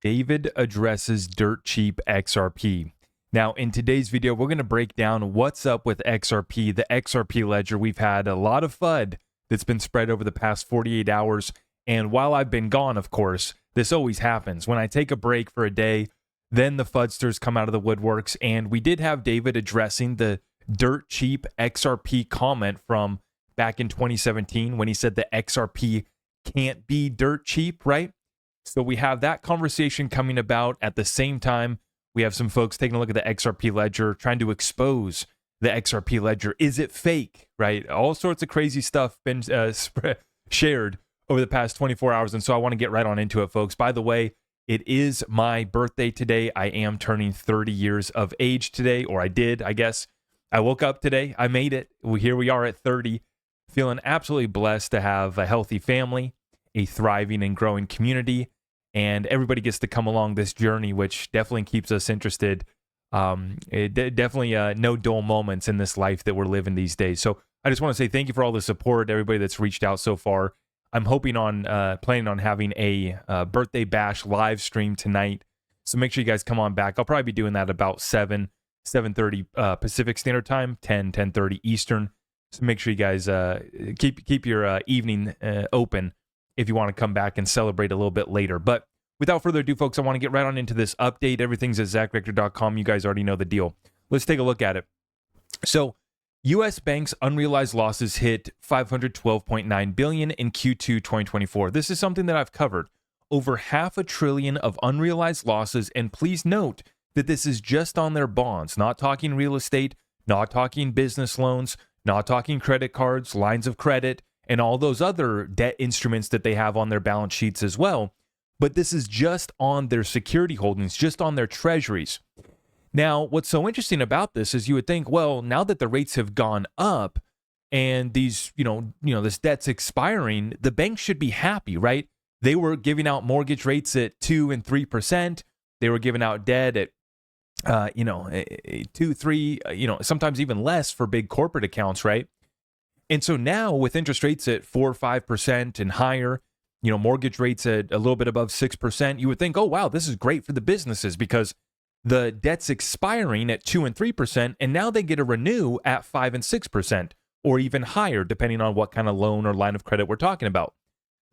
David addresses dirt cheap XRP. Now, in today's video, we're going to break down what's up with XRP, the XRP Ledger. We've had a lot of FUD that's been spread over the past 48 hours. And while I've been gone, of course, this always happens. When I take a break for a day, then the FUDsters come out of the woodworks. And we did have David addressing the dirt cheap XRP comment from back in 2017 when he said the XRP can't be dirt cheap, right? So we have that conversation coming about. At the same time, we have some folks taking a look at the XRP Ledger, trying to expose the XRP Ledger. Is it fake, right? All sorts of crazy stuff been shared over the past 24 hours. And so I want to get right on into it, folks. By the way, it is my birthday today. I am turning 30 years of age today, or I did, I guess. I woke up today. I made it. Here we are at 30, feeling absolutely blessed to have a healthy family, a thriving and growing community, and everybody gets to come along this journey, which definitely keeps us interested. Definitely no dull moments in this life that we're living these days. So I just want to say thank you for all the support, everybody that's reached out so far. I'm hoping on planning on having a birthday bash live stream tonight. So make sure you guys come on back. I'll probably be doing that about 7:30 Pacific Standard Time, 10:30 Eastern. So make sure you guys keep your evening open if you want to come back and celebrate a little bit later. But without further ado, folks, I want to get right on into this update. Everything's at ZachRector.com. You guys already know the deal. Let's take a look at it. So U.S. banks' unrealized losses hit $512.9 billion in Q2 2024. This is something that I've covered. Over $500 billion of unrealized losses. And please note that this is just on their bonds, not talking real estate, not talking business loans, not talking credit cards, lines of credit, and all those other debt instruments that they have on their balance sheets as well. But this is just on their security holdings, just on their treasuries. Now, what's so interesting about this is you would think, well, now that the rates have gone up and these, this debt's expiring, the banks should be happy, right? They were giving out mortgage rates at 2% and 3%. They were giving out debt at 2, 3, sometimes even less for big corporate accounts, right? And so now with interest rates at 4 or 5% and higher, mortgage rates at a little bit above 6%, you would think, oh, wow, this is great for the businesses because the debt's expiring at 2 and 3%, and now they get to renew at 5 and 6% or even higher, depending on what kind of loan or line of credit we're talking about.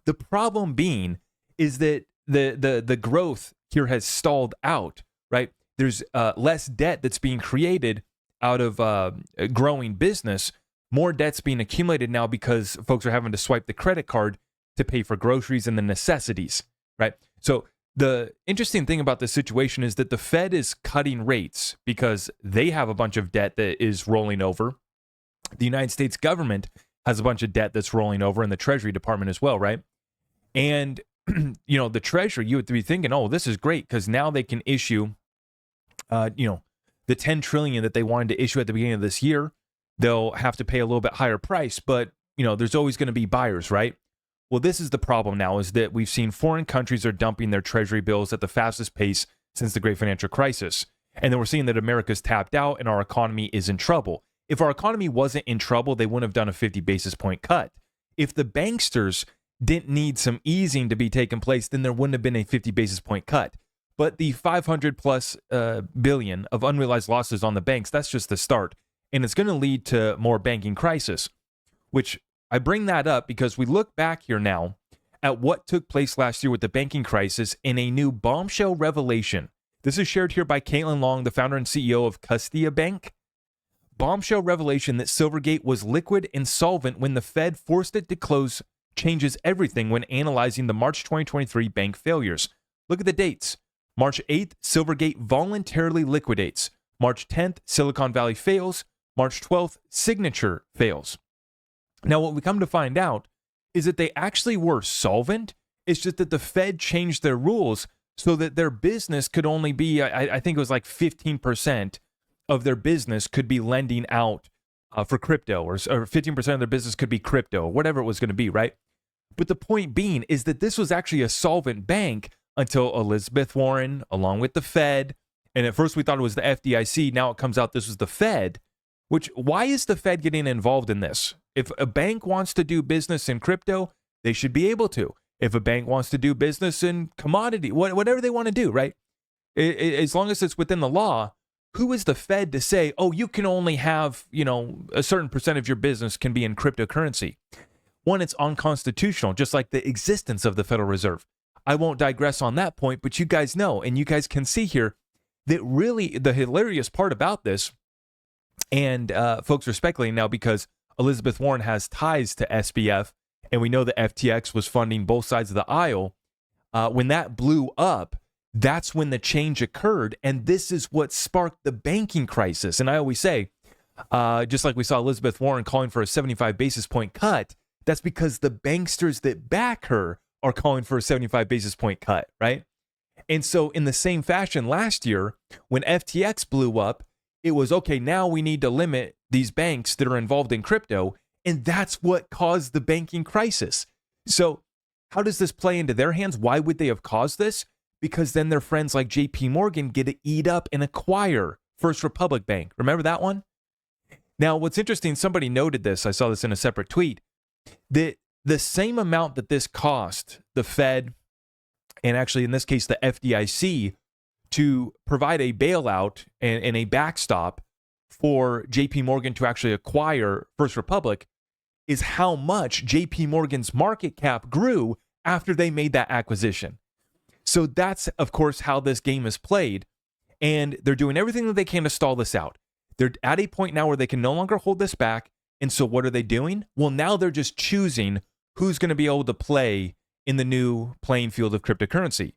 The problem being is that the growth here has stalled out, right? There's less debt that's being created out of growing business. More debt's being accumulated now because folks are having to swipe the credit card to pay for groceries and the necessities, right? So the interesting thing about this situation is that the Fed is cutting rates because they have a bunch of debt that is rolling over. The United States government has a bunch of debt that's rolling over, and the Treasury Department as well, right? And, the Treasury, you would be thinking, oh, this is great because now they can issue, the $10 trillion that they wanted to issue at the beginning of this year. They'll have to pay a little bit higher price, but, there's always going to be buyers, right? Well, this is the problem now, is that we've seen foreign countries are dumping their treasury bills at the fastest pace since the great financial crisis. And then we're seeing that America's tapped out and our economy is in trouble. If our economy wasn't in trouble, they wouldn't have done a 50 basis point cut. If the banksters didn't need some easing to be taking place, then there wouldn't have been a 50 basis point cut. But the 500 plus billion of unrealized losses on the banks, that's just the start. And it's going to lead to more banking crisis, which I bring that up because we look back here now at what took place last year with the banking crisis in a new bombshell revelation. This is shared here by Caitlin Long, the founder and CEO of Custia Bank. Bombshell revelation that Silvergate was liquid and solvent when the Fed forced it to close changes everything when analyzing the March 2023 bank failures. Look at the dates. March 8th, Silvergate voluntarily liquidates. March 10th, Silicon Valley fails. March 12th, Signature fails. Now, what we come to find out is that they actually were solvent. It's just that the Fed changed their rules so that their business could only be, I think it was like 15% of their business could be lending out for crypto, or 15% of their business could be crypto, or whatever it was going to be, right? But the point being is that this was actually a solvent bank until Elizabeth Warren, along with the Fed, and at first we thought it was the FDIC, now it comes out this was the Fed, why is the Fed getting involved in this? If a bank wants to do business in crypto, they should be able to. If a bank wants to do business in commodity, whatever they want to do, right? As long as it's within the law, who is the Fed to say, oh, you can only have, a certain percent of your business can be in cryptocurrency? One, it's unconstitutional, just like the existence of the Federal Reserve. I won't digress on that point, but you guys know, and you guys can see here that really the hilarious part about this, and folks are speculating now because Elizabeth Warren has ties to SBF, and we know that FTX was funding both sides of the aisle. When that blew up, that's when the change occurred, and this is what sparked the banking crisis. And I always say, just like we saw Elizabeth Warren calling for a 75 basis point cut, that's because the banksters that back her are calling for a 75 basis point cut, right? And so in the same fashion last year, when FTX blew up, it was, okay, now we need to limit these banks that are involved in crypto, and that's what caused the banking crisis. So how does this play into their hands? Why would they have caused this? Because then their friends like JP Morgan get to eat up and acquire First Republic Bank. Remember that one? Now, what's interesting, somebody noted this, I saw this in a separate tweet, that the same amount that this cost the Fed, and actually in this case the FDIC, to provide a bailout and a backstop for JP Morgan to actually acquire First Republic, is how much JP Morgan's market cap grew after they made that acquisition. So that's, of course, how this game is played. And they're doing everything that they can to stall this out. They're at a point now where they can no longer hold this back. And so what are they doing? Well, now they're just choosing who's going to be able to play in the new playing field of cryptocurrency.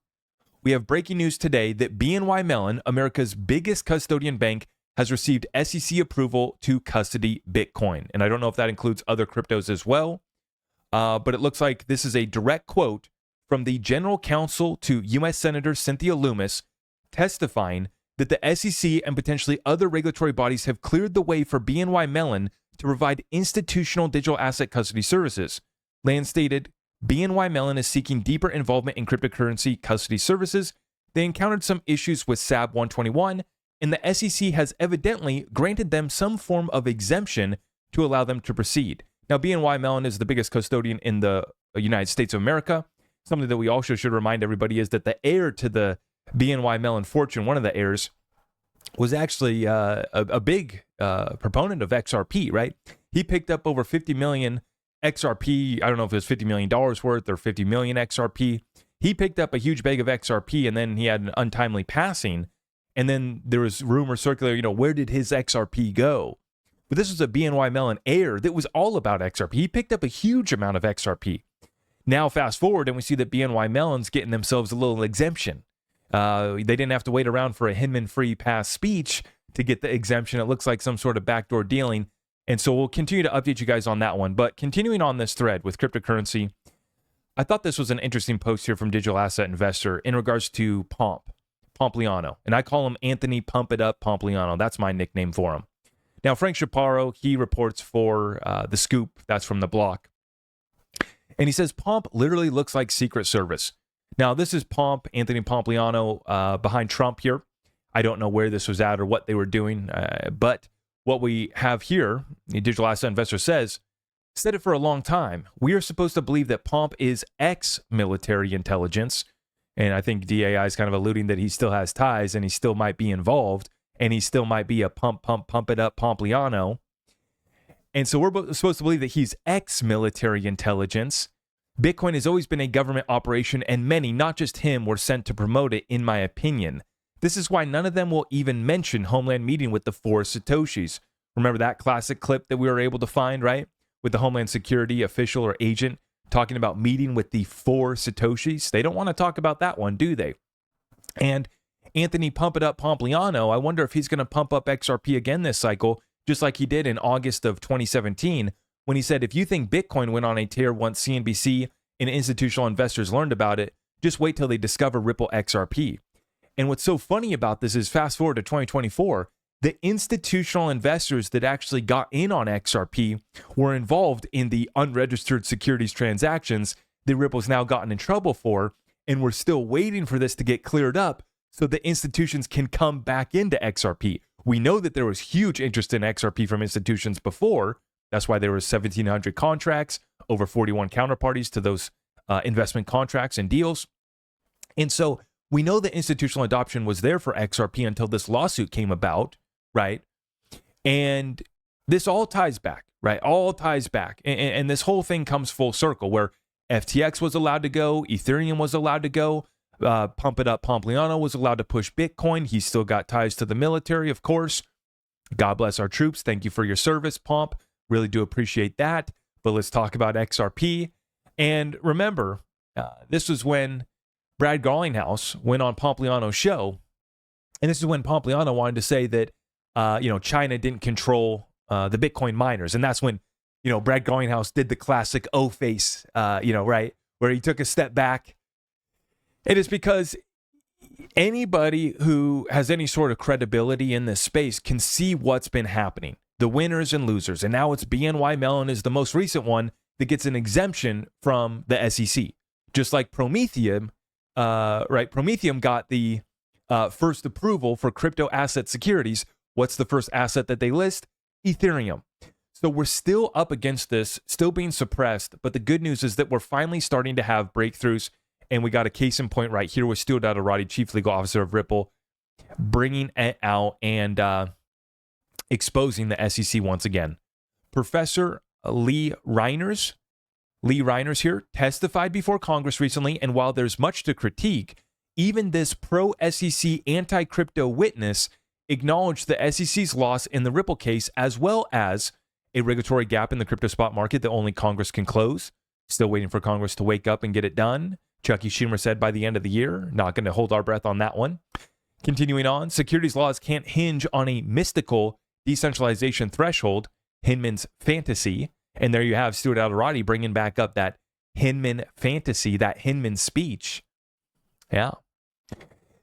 We have breaking news today that BNY Mellon, America's biggest custodian bank, has received SEC approval to custody Bitcoin. And I don't know if that includes other cryptos as well, but it looks like this is a direct quote from the General Counsel to U.S. Senator Cynthia Lummis, testifying that the SEC and potentially other regulatory bodies have cleared the way for BNY Mellon to provide institutional digital asset custody services. Land stated, BNY Mellon is seeking deeper involvement in cryptocurrency custody services. They encountered some issues with SAB 121, and the SEC has evidently granted them some form of exemption to allow them to proceed. Now, BNY Mellon is the biggest custodian in the United States of America. Something that we also should remind everybody is that the heir to the BNY Mellon fortune, one of the heirs, was actually a big proponent of XRP, right? He picked up over 50 million XRP. I don't know if it was $50 million worth or 50 million XRP. He picked up a huge bag of XRP, and then he had an untimely passing. And then there was rumors circulating, where did his XRP go? But this was a BNY Mellon heir that was all about XRP. He picked up a huge amount of XRP. Now, fast forward, and we see that BNY Mellon's getting themselves a little exemption. They didn't have to wait around for a Hinman-free pass speech to get the exemption. It looks like some sort of backdoor dealing. And so we'll continue to update you guys on that one. But continuing on this thread with cryptocurrency, I thought this was an interesting post here from Digital Asset Investor in regards to Pompliano. And I call him Anthony Pump It Up Pompliano. That's my nickname for him. Now, Frank Chaparro, he reports for The Scoop. That's from The Block. And he says, Pomp literally looks like Secret Service. Now, this is Anthony Pompliano, behind Trump here. I don't know where this was at or what they were doing. But what we have here, the Digital Asset Investor said it for a long time. We are supposed to believe that Pomp is ex-military intelligence. And I think DAI is kind of alluding that he still has ties and he still might be involved. And he still might be a pump it up Pompliano. And so we're supposed to believe that he's ex-military intelligence. Bitcoin has always been a government operation, and many, not just him, were sent to promote it, in my opinion. This is why none of them will even mention Homeland meeting with the 4 Satoshis. Remember that classic clip that we were able to find, right? With the Homeland Security official or agent talking about meeting with the 4 Satoshis. They don't want to talk about that one, do they? And Anthony Pump It Up Pompliano, I wonder if he's going to pump up XRP again this cycle, just like he did in August of 2017, when he said, if you think Bitcoin went on a tear once CNBC and institutional investors learned about it, just wait till they discover Ripple XRP. And what's so funny about this is, fast forward to 2024, the institutional investors that actually got in on XRP were involved in the unregistered securities transactions that Ripple's now gotten in trouble for, and we're still waiting for this to get cleared up so the institutions can come back into XRP. We know that there was huge interest in XRP from institutions before. That's why there was 1,700 contracts, over 41 counterparties to those investment contracts and deals. And so we know the institutional adoption was there for XRP until this lawsuit came about, right? And this all ties back, right? All ties back. And this whole thing comes full circle where FTX was allowed to go, Ethereum was allowed to go, Pump It Up Pompliano was allowed to push Bitcoin. He's still got ties to the military, of course. God bless our troops. Thank you for your service, Pomp. Really do appreciate that. But let's talk about XRP. And remember, this was when Brad Garlinghouse went on Pompliano's show. And this is when Pompliano wanted to say that, China didn't control the Bitcoin miners. And that's when, Brad Garlinghouse did the classic O-face, right? Where he took a step back. It is because anybody who has any sort of credibility in this space can see what's been happening. The winners and losers. And now it's BNY Mellon is the most recent one that gets an exemption from the SEC. Just like Prometheum, right? Prometheum got the first approval for crypto asset securities. What's the first asset that they list? Ethereum. So we're still up against this, still being suppressed. But the good news is that we're finally starting to have breakthroughs. And we got a case in point right here with Stuart Adarati, Chief Legal Officer of Ripple, bringing it out and exposing the SEC once again. Professor Lee Reiners here testified before Congress recently, and while there's much to critique, even this pro-SEC anti-crypto witness acknowledged the SEC's loss in the Ripple case, as well as a regulatory gap in the crypto spot market that only Congress can close. Still waiting for Congress to wake up and get it done. Chucky Schumer said by the end of the year, not going to hold our breath on that one. Continuing on, securities laws can't hinge on a mystical decentralization threshold, Hinman's fantasy. And there you have Stuart Adarati bringing back up that Hinman fantasy, that Hinman speech. Yeah.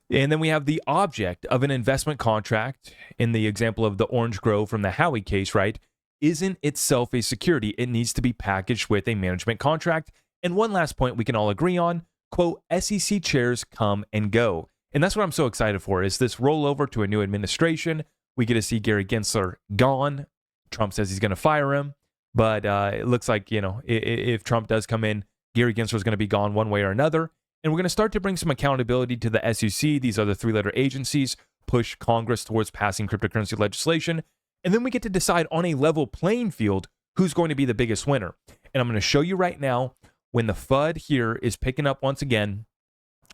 And then we have the object of an investment contract in the example of the Orange Grove from the Howey case, right? Isn't itself a security. It needs to be packaged with a management contract. And one last point we can all agree on, quote, SEC chairs come and go. And that's what I'm so excited for, is this rollover to a new administration. We get to see Gary Gensler gone. Trump says he's going to fire him. But it looks like, if Trump does come in, Gary Gensler is going to be gone one way or another. And we're going to start to bring some accountability to the SEC. These are the three-letter agencies, push Congress towards passing cryptocurrency legislation. And then we get to decide on a level playing field who's going to be the biggest winner. And I'm going to show you right now when the FUD here is picking up once again.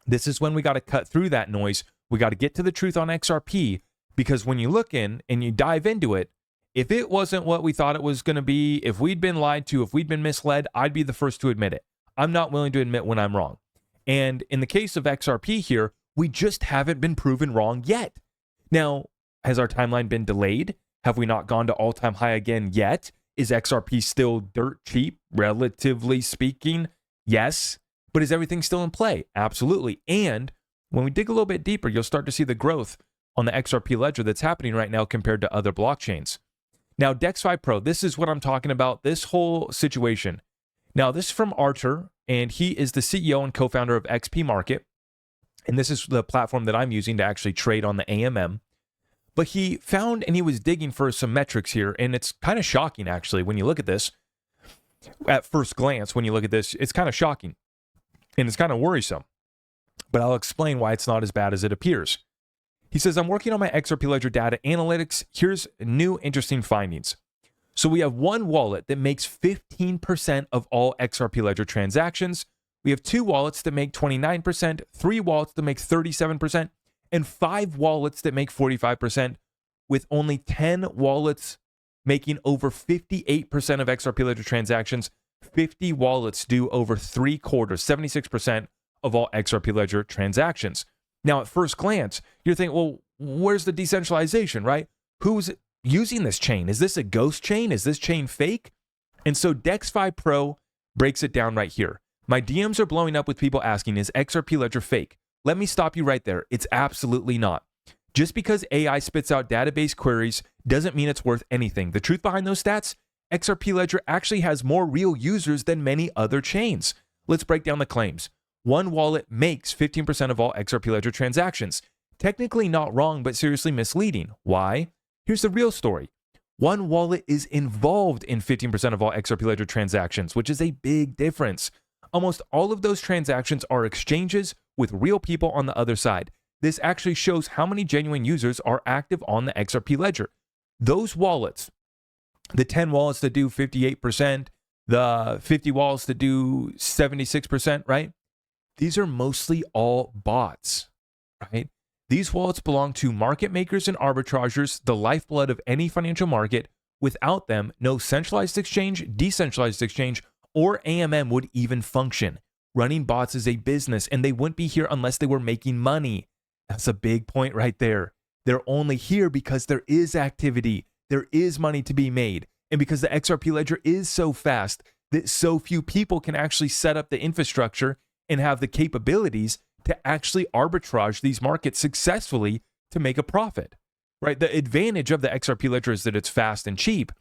This is when we got to cut through that noise. We got to get to the truth on XRP, because when you look in and you dive into it, if it wasn't what we thought it was going to be, if we'd been lied to, if we'd been misled, I'd be the first to admit it. I'm not willing to admit when I'm wrong. And in the case of XRP here, we just haven't been proven wrong yet. Now, has our timeline been delayed? Have we not gone to all-time high again yet? Is XRP still dirt cheap, relatively speaking? Yes. But is everything still in play? Absolutely. And when we dig a little bit deeper, you'll start to see the growth on the XRP Ledger that's happening right now compared to other blockchains. Now, DexFi Pro, this is what I'm talking about, this whole situation. Now, this is from Archer, and he is the CEO and co-founder of XP Market. And this is the platform that I'm using to actually trade on the AMM. But he found, and he was digging for some metrics here, and it's kind of shocking, actually, when you look at this. At first glance, when you look at this, it's kind of shocking, and it's kind of worrisome. But I'll explain why it's not as bad as it appears. He says, I'm working on my XRP Ledger data analytics. Here's new interesting findings. So we have one wallet that makes 15% of all XRP Ledger transactions. We have two wallets that make 29%, three wallets that make 37%, and 5 wallets that make 45%, with only 10 wallets making over 58% of XRP Ledger transactions. 50 wallets do over 3/4, 76% of all XRP Ledger transactions. Now, at first glance, you're thinking, well, where's the decentralization, right? Who's using this chain? Is this a ghost chain? Is this chain fake? And so DexFi Pro breaks it down right here. My DMs are blowing up with people asking, is XRP Ledger fake? Let me stop you right there. It's absolutely not. Just because AI spits out database queries doesn't mean it's worth anything. The truth behind those stats, XRP Ledger actually has more real users than many other chains. Let's break down the claims. One wallet makes 15% of all XRP Ledger transactions. Technically not wrong, but seriously misleading. Why? Here's the real story. One wallet is involved in 15% of all XRP Ledger transactions, which is a big difference. Almost all of those transactions are exchanges with real people on the other side. This actually shows how many genuine users are active on the XRP Ledger. Those wallets, the 10 wallets that do 58%, the 50 wallets that do 76%, right? These are mostly all bots, right? These wallets belong to market makers and arbitrageurs, the lifeblood of any financial market. Without them, no centralized exchange, decentralized exchange, or AMM would even function. Running bots is a business, and they wouldn't be here unless they were making money. That's a big point right there. They're only here because there is activity, there is money to be made, and because the XRP Ledger is so fast that so few people can actually set up the infrastructure and have the capabilities to actually arbitrage these markets successfully to make a profit, right? The advantage of the XRP Ledger is that it's fast and cheap.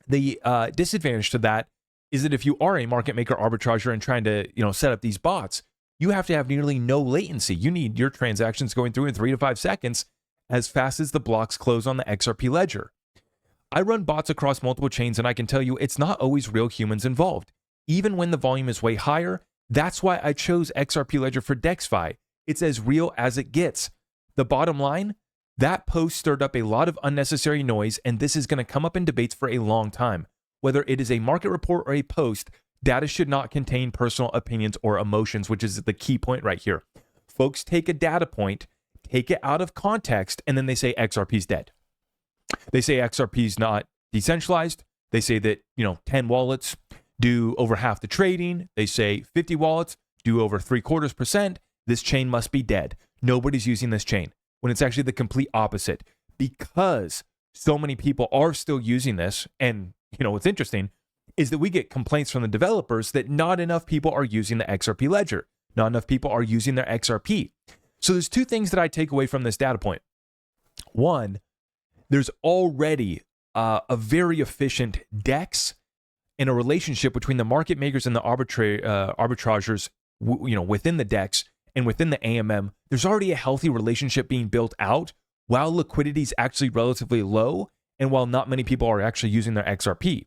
The disadvantage to that is that if you are a market maker arbitrager and trying to, set up these bots, you have to have nearly no latency. You need your transactions going through in 3 to 5 seconds as fast as the blocks close on the XRP Ledger. I run bots across multiple chains, and I can tell you it's not always real humans involved. Even when the volume is way higher, that's why I chose XRP Ledger for DexFi. It's as real as it gets. The bottom line, that post stirred up a lot of unnecessary noise, and this is going to come up in debates for a long time. Whether it is a market report or a post, data should not contain personal opinions or emotions, which is the key point right here. Folks take a data point, take it out of context, and then they say XRP's dead. They say XRP's not decentralized. They say that, 10 wallets do over half the trading. They say 50 wallets do over 0.75%. This chain must be dead. Nobody's using this chain, when it's actually the complete opposite. Because so many people are still using this, and what's interesting is that we get complaints from the developers that not enough people are using the XRP Ledger. Not enough people are using their XRP. So there's two things that I take away from this data point. One, there's already a very efficient DEX and a relationship between the market makers and the arbitrageurs, within the DEX and within the AMM. There's already a healthy relationship being built out while liquidity is actually relatively low and while not many people are actually using their XRP.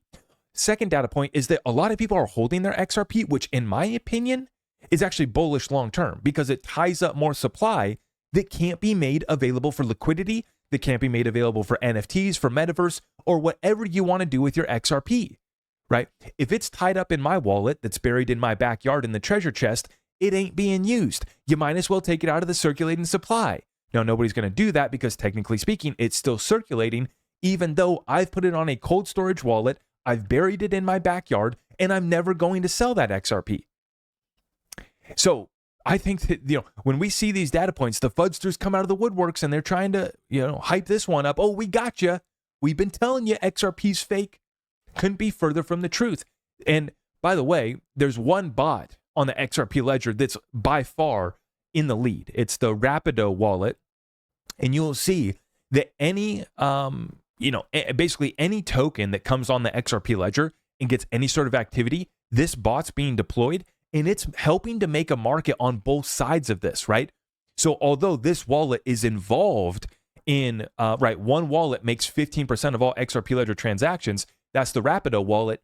Second data point is that a lot of people are holding their XRP, which in my opinion is actually bullish long term because it ties up more supply that can't be made available for liquidity, that can't be made available for NFTs, for metaverse, or whatever you want to do with your XRP, right? If it's tied up in my wallet that's buried in my backyard in the treasure chest, it ain't being used. You might as well take it out of the circulating supply. Now, nobody's going to do that because technically speaking, it's still circulating, even though I've put it on a cold storage wallet, I've buried it in my backyard, and I'm never going to sell that XRP. So I think that, when we see these data points, the fudsters come out of the woodworks and they're trying to, hype this one up. Oh, we got you. We've been telling you XRP's fake. Couldn't be further from the truth. And by the way, there's one bot on the XRP Ledger that's by far in the lead. It's the Rapido wallet. And you'll see that any, basically any token that comes on the XRP Ledger and gets any sort of activity, this bot's being deployed and it's helping to make a market on both sides of this, right? So although this wallet is involved in, one wallet makes 15% of all XRP Ledger transactions, that's the Rapido wallet,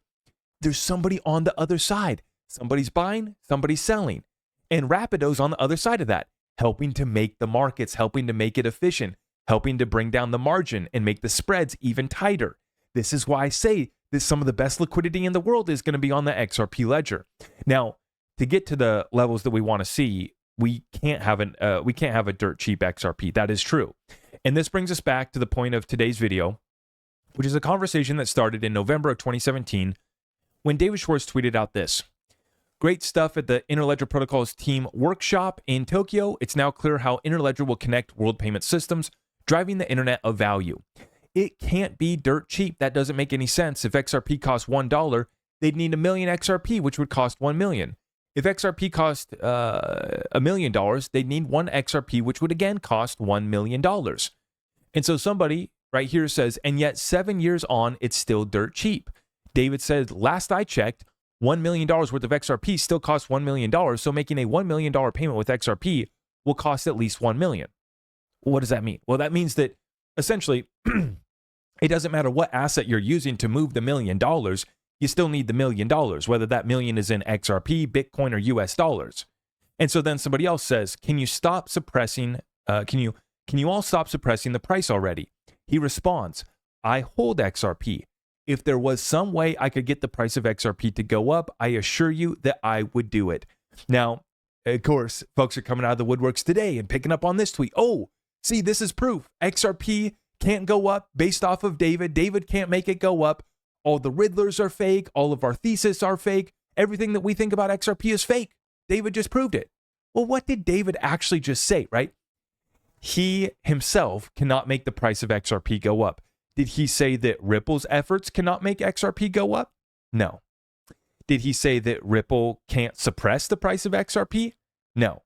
there's somebody on the other side. Somebody's buying, somebody's selling. And Rapido's on the other side of that, helping to make the markets, helping to make it efficient, helping to bring down the margin and make the spreads even tighter. This is why I say that some of the best liquidity in the world is going to be on the XRP Ledger. Now, to get to the levels that we want to see, we can't have a dirt cheap XRP. That is true. And this brings us back to the point of today's video, which is a conversation that started in November of 2017 when David Schwartz tweeted out this. Great stuff at the Interledger Protocols team workshop in Tokyo. It's now clear how Interledger will connect world payment systems, driving the internet of value. It can't be dirt cheap. That doesn't make any sense. If XRP cost $1, they'd need 1 million XRP, which would cost 1 million. If XRP cost $1 million, they'd need 1 XRP, which would again cost $1 million. And so somebody right here says, and yet 7 years on, it's still dirt cheap. David said, last I checked, $1 million worth of XRP still costs $1 million. So making a $1 million payment with XRP will cost at least $1 million. What does that mean? Well, that means that essentially it doesn't matter what asset you're using to move the $1 million. you still need the $1 million, whether that million is in XRP, Bitcoin, or US dollars. And so then somebody else says, can you stop suppressing, can you all stop suppressing the price already? He responds, I hold XRP. If there was some way I could get the price of XRP to go up, I assure you that I would do it. Now, of course, folks are coming out of the woodworks today and picking up on this tweet. Oh, see, this is proof. XRP can't go up based off of David. David can't make it go up. All the Riddlers are fake. All of our thesis are fake. Everything that we think about XRP is fake. David just proved it. Well, what did David actually just say, right? He himself cannot make the price of XRP go up. Did he say that Ripple's efforts cannot make XRP go up? No. Did he say that Ripple can't suppress the price of XRP? No.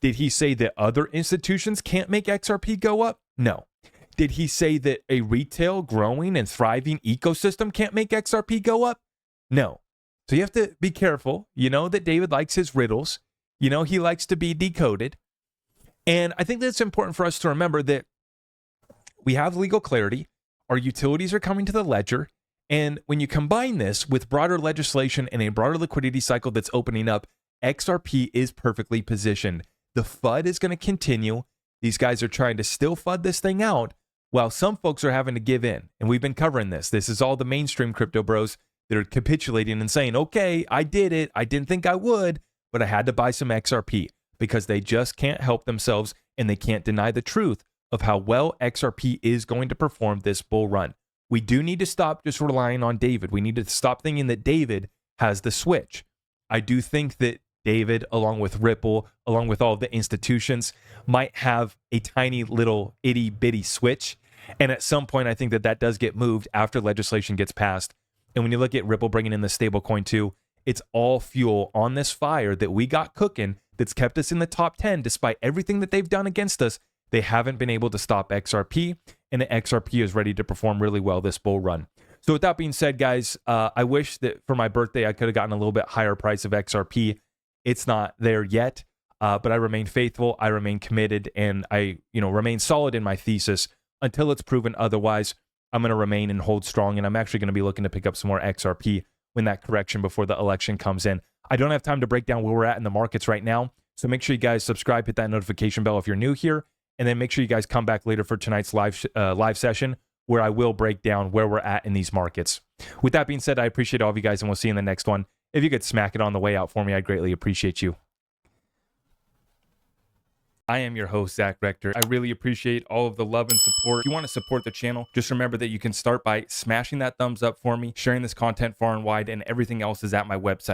Did he say that other institutions can't make XRP go up? No. Did he say that a retail, growing, and thriving ecosystem can't make XRP go up? No. So you have to be careful. You know that David likes his riddles. You know he likes to be decoded. And I think that it's important for us to remember that we have legal clarity. Our utilities are coming to the ledger. And when you combine this with broader legislation and a broader liquidity cycle that's opening up, XRP is perfectly positioned. The FUD is going to continue. These guys are trying to still FUD this thing out, while some folks are having to give in. And we've been covering this. This is all the mainstream crypto bros that are capitulating and saying, okay, I did it. I didn't think I would, but I had to buy some XRP because they just can't help themselves and they can't deny the truth of how well XRP is going to perform this bull run. We do need to stop just relying on David. We need to stop thinking that David has the switch. I do think that David, along with Ripple, along with all the institutions, might have a tiny little itty bitty switch. And at some point, I think that that does get moved after legislation gets passed. And when you look at Ripple bringing in the stablecoin too, it's all fuel on this fire that we got cooking that's kept us in the top 10 despite everything that they've done against us. They haven't been able to stop XRP, and the XRP is ready to perform really well this bull run. So with that being said, guys, I wish that for my birthday, I could have gotten a little bit higher price of XRP. It's not there yet, but I remain faithful. I remain committed, and I remain solid in my thesis until it's proven otherwise. I'm going to remain and hold strong, and I'm actually going to be looking to pick up some more XRP when that correction before the election comes in. I don't have time to break down where we're at in the markets right now, so make sure you guys subscribe, hit that notification bell if you're new here, and then make sure you guys come back later for tonight's live session where I will break down where we're at in these markets. With that being said, I appreciate all of you guys, and we'll see you in the next one. If you could smack it on the way out for me, I'd greatly appreciate you. I am your host, Zach Rector. I really appreciate all of the love and support. If you want to support the channel, just remember that you can start by smashing that thumbs up for me, sharing this content far and wide, and everything else is at my website.